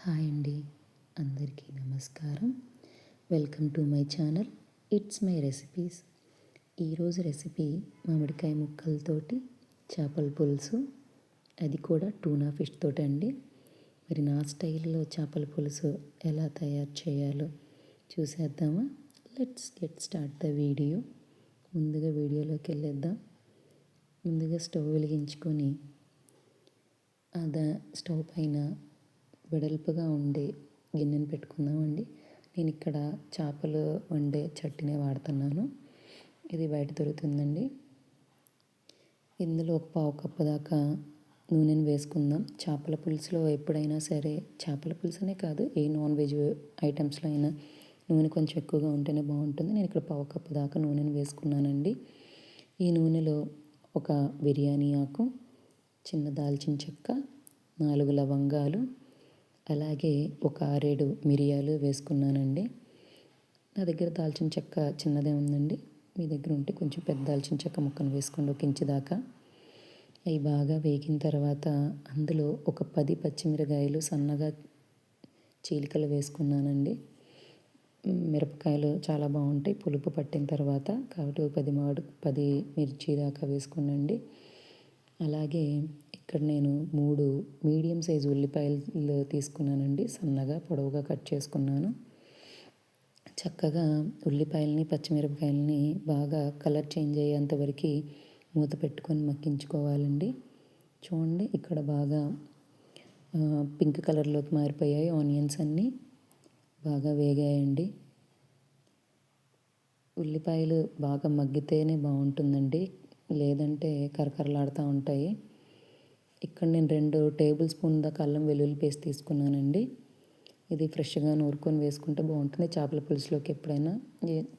Hi అండి, అందరికీ నమస్కారం. Welcome to my channel it's my recipes. ఈరోజు రెసిపీ మామిడికాయ ముక్కలతోటి చేపల పులుసు, అది కూడా టూనా ఫిష్ తోటి అండి. మరి నా స్టైల్లో చేపల పులుసు ఎలా తయారు చేయాలో చూసేద్దామా? Let's get start the video. ముందుగా వీడియోలోకి వెళ్ళేద్దాం. ముందుగా స్టవ్ వెలిగించుకొని స్టవ్ పైన వెడల్పుగా ఉండే గిన్నెను పెట్టుకుందామండి. నేను ఇక్కడ చేపలు వండే చట్నీనే వాడుతున్నాను. ఇది బయట దొరుకుతుందండి. ఇందులో ఒక పావు కప్పు దాకా నూనెను వేసుకుందాం. చేపల పులుసులో ఎప్పుడైనా సరే, చేపల పులుసునే కాదు, ఏ నాన్ వెజ్ ఐటమ్స్లో అయినా నూనె కొంచెం ఎక్కువగా ఉంటేనే బాగుంటుంది. నేను ఇక్కడ పావు కప్పు దాకా నూనెను వేసుకున్నానండి. ఈ నూనెలో ఒక బిర్యానీ ఆకు, చిన్న దాల్చిన చెక్క, 4 లవంగాలు, అలాగే ఒక 6-7 మిరియాలు వేసుకున్నానండి. నా దగ్గర దాల్చిన చెక్క చిన్నదే ఉందండి. మీ దగ్గర ఉంటే కొంచెం పెద్ద దాల్చిన చెక్క ముక్కను వేసుకోండి, ఒక ఇంచు దాకా. అవి బాగా వేగిన తర్వాత అందులో ఒక 10 పచ్చిమిరకాయలు సన్నగా చీలికలు వేసుకున్నానండి. మిరపకాయలు చాలా బాగుంటాయి పులుపు పట్టిన తర్వాత, కాబట్టి 10 మిర్చి దాకా వేసుకోండి. అలాగే ఇక్కడ నేను 3 మీడియం సైజు ఉల్లిపాయలు తీసుకున్నానండి. సన్నగా పొడవుగా కట్ చేసుకున్నాను. చక్కగా ఉల్లిపాయలని, పచ్చిమిరపకాయలని బాగా కలర్ చేంజ్ అయ్యేంత వరకు మూత పెట్టుకొని మగ్గించుకోవాలండి. చూడండి, ఇక్కడ బాగా పింక్ కలర్లోకి మారిపోయాయి. ఆనియన్స్ అన్నీ బాగా వేగాయండి. ఉల్లిపాయలు బాగా మగ్గితేనే బాగుంటుందండి, లేదంటే కరకరలాడుతూ ఉంటాయి. ఇక్కడ నేను 2 టేబుల్ స్పూన్ దాకా అల్లం వెల్లుల్లి పేస్ట్ తీసుకున్నానండి. ఇది ఫ్రెష్గా నూరుకొని వేసుకుంటే బాగుంటుంది. చేపల పులుసులోకి ఎప్పుడైనా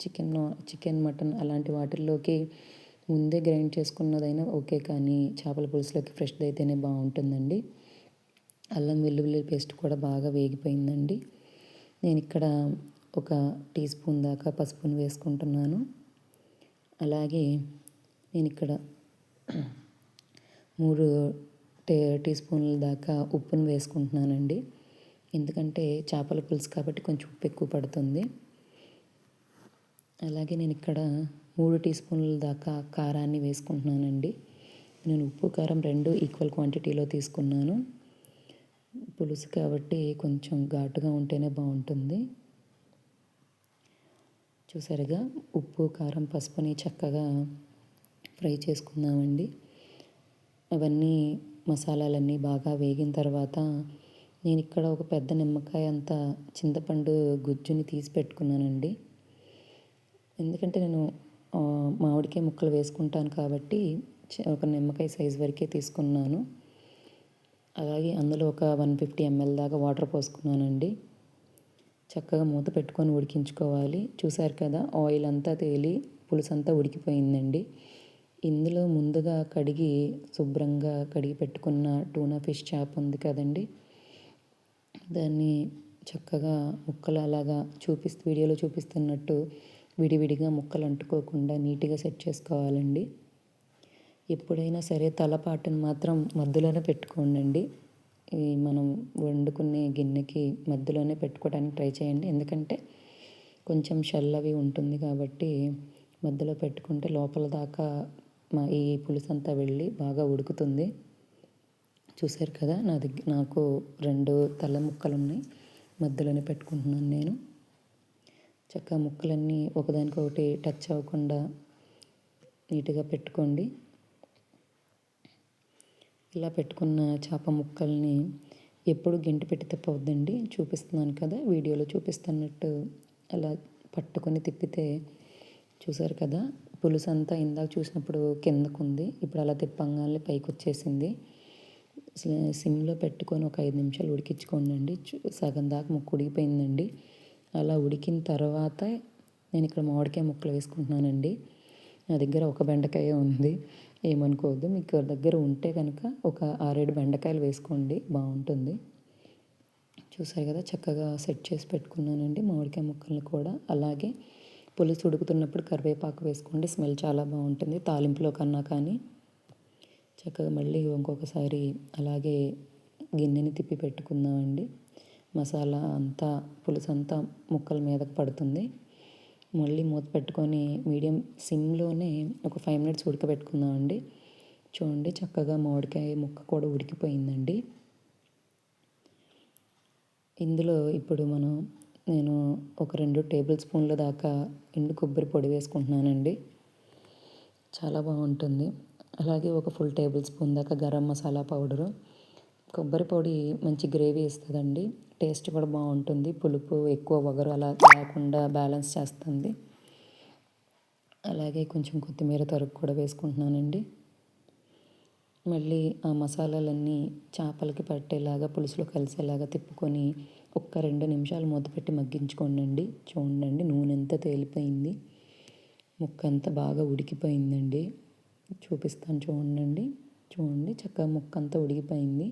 చికెన్, మటన్ అలాంటి వాటిల్లోకి ముందే గ్రైండ్ చేసుకున్నదైనా ఓకే, కానీ చేపల పులుసులోకి ఫ్రెష్ది అయితేనే బాగుంటుందండి. అల్లం వెల్లుల్లి పేస్ట్ కూడా బాగా వేగిపోయిందండి. నేను ఇక్కడ ఒక టీ స్పూన్ దాకా పసుపును వేసుకుంటున్నాను. అలాగే నేను ఇక్కడ 3 టీ స్పూన్ల దాకా ఉప్పును వేసుకుంటున్నానండి. ఎందుకంటే చేపల పులుసు కాబట్టి కొంచెం ఉప్పు ఎక్కువ పడుతుంది. అలాగే నేను ఇక్కడ 3 టీ స్పూన్ల దాకా కారాన్ని వేసుకుంటున్నానండి. నేను ఉప్పు, కారం 2 ఈక్వల్ క్వాంటిటీలో తీసుకున్నాను. పులుసు కాబట్టి కొంచెం ఘాటుగా ఉంటేనే బాగుంటుంది. చూసారుగా, ఉప్పు, కారం, పసుపుని చక్కగా ఫ్రై చేసుకుందామండి. అవన్నీ మసాలాలన్నీ బాగా వేగిన తర్వాత నేను ఇక్కడ ఒక పెద్ద నిమ్మకాయ అంత చింతపండు గుజ్జుని తీసి పెట్టుకున్నానండి. ఎందుకంటే నేను మామిడికాయ ముక్కలు వేసుకుంటాను కాబట్టి ఒక నిమ్మకాయ సైజు వరకే తీసుకున్నాను. అలాగే అందులో ఒక 150 ml దాకా వాటర్ పోసుకున్నానండి. చక్కగా మూత పెట్టుకొని ఉడికించుకోవాలి. చూసారు కదా, ఆయిల్ అంతా తేలి పులుసు అంతా ఉడికిపోయిందండి. ఇందులో ముందుగా శుభ్రంగా కడిగి పెట్టుకున్న టూనా ఫిష్ చేప ఉంది కదండి, దాన్ని చక్కగా ముక్కలు అలాగా వీడియోలో చూపిస్తున్నట్టు విడివిడిగా ముక్కలు అంటుకోకుండా నీట్గా సెట్ చేసుకోవాలండి. ఎప్పుడైనా సరే తలపాటును మాత్రం మధ్యలోనే పెట్టుకోండి. మనం వండుకునే గిన్నెకి మధ్యలోనే పెట్టుకోవడానికి ట్రై చేయండి. ఎందుకంటే కొంచెం షెల్ అవి ఉంటుంది కాబట్టి మధ్యలో పెట్టుకుంటే లోపల దాకా ఈ పులుసు అంతా వెళ్ళి బాగా ఉడుకుతుంది. చూసారు కదా, నాకు 2 తల ముక్కలు ఉన్నాయి, మధ్యలోనే పెట్టుకుంటున్నాను నేను. చక్కగా ముక్కలన్నీ ఒకదానికొకటి టచ్ అవ్వకుండా నీట్గా పెట్టుకోండి. ఇలా పెట్టుకున్న చేప ముక్కల్ని ఎప్పుడు గెంటి పెట్టి తిప్పవద్దండి. చూపిస్తున్నాను కదా, వీడియోలో చూపిస్తున్నట్టు అలా పట్టుకొని తిప్పితే, చూసారు కదా, పులుసు అంతా ఇందాక చూసినప్పుడు కిందకు ఉంది, ఇప్పుడు అలా తిప్పంగానే పైకి వచ్చేసింది. సిమ్లో పెట్టుకొని ఒక 5 నిమిషాలు ఉడికించుకోండి. సగం దాకా ముక్క ఉడికిపోయిందండి. అలా ఉడికిన తర్వాత నేను ఇక్కడ మామిడికాయ ముక్కలు వేసుకుంటున్నానండి. నా దగ్గర ఒక బెండకాయ ఉంది, ఏమనుకోవద్దు. మీకు దగ్గర ఉంటే కనుక ఒక 6-7 బెండకాయలు వేసుకోండి, బాగుంటుంది. చూసారు కదా, చక్కగా సెట్ చేసి పెట్టుకున్నానండి మామిడికాయ ముక్కల్ని కూడా. అలాగే పులుసు ఉడుకుతున్నప్పుడు కరివేపాకు వేసుకోండి, స్మెల్ చాలా బాగుంటుంది తాలింపులో కన్నా. కానీ చక్కగా మళ్ళీ ఇంకొకసారి అలాగే గిన్నెని తిప్పి పెట్టుకుందామండి. మసాలా అంతా పులుసు అంతా ముక్కల మీదకి పడుతుంది. మళ్ళీ మూత పెట్టుకొని మీడియం సిమ్లోనే ఒక 5 మినిట్స్ ఉడకబెట్టుకుందామండి. చూడండి చక్కగా మామిడికాయ ముక్క కూడా ఉడికిపోయిందండి. ఇందులో ఇప్పుడు నేను ఒక 2 టేబుల్ స్పూన్ల దాకా ఎండు కొబ్బరి పొడి వేసుకుంటున్నానండి. చాలా బాగుంటుంది. అలాగే ఒక ఫుల్ టేబుల్ స్పూన్ దాకా గరం మసాలా పౌడరు. కొబ్బరి పొడి మంచి గ్రేవీ ఇస్తుందండి. టేస్ట్ కూడా బాగుంటుంది. పులుపు ఎక్కువ వగరు అలా లేకుండా బ్యాలెన్స్ చేస్తుంది. అలాగే కొంచెం కొత్తిమీర తరుగు కూడా వేసుకుంటున్నానండి. మళ్ళీ ఆ మసాలాలన్నీ చేపలకి పట్టేలాగా పులుసులో కలిసేలాగా తిప్పుకొని ఒక్క 2 నిమిషాలు మూత పెట్టి మగ్గించుకోండి. చూడండి నూనె ఎంత తేలిపోయింది. ముక్క అంతా బాగా ఉడికిపోయిందండి. చూపిస్తాను చూడండి. చూడండి చక్కగా ముక్క అంతా ఉడికిపోయింది.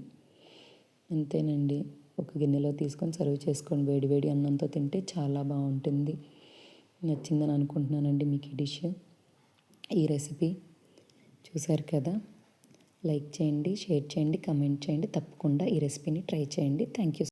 అంతేనండి. ఒక గిన్నెలో తీసుకొని సర్వ్ చేసుకొని వేడి వేడి అన్నంతో తింటే చాలా బాగుంటుంది. నచ్చిందని అనుకుంటున్నానండి మీకు ఈ డిష్, ఈ రెసిపీ. చూసారు కదా. లైక్ చేయండి, షేర్ చేయండి, కామెంట్ చేయండి. తప్పకుండా ఈ రెసిపీని ట్రై చేయండి. Thank you.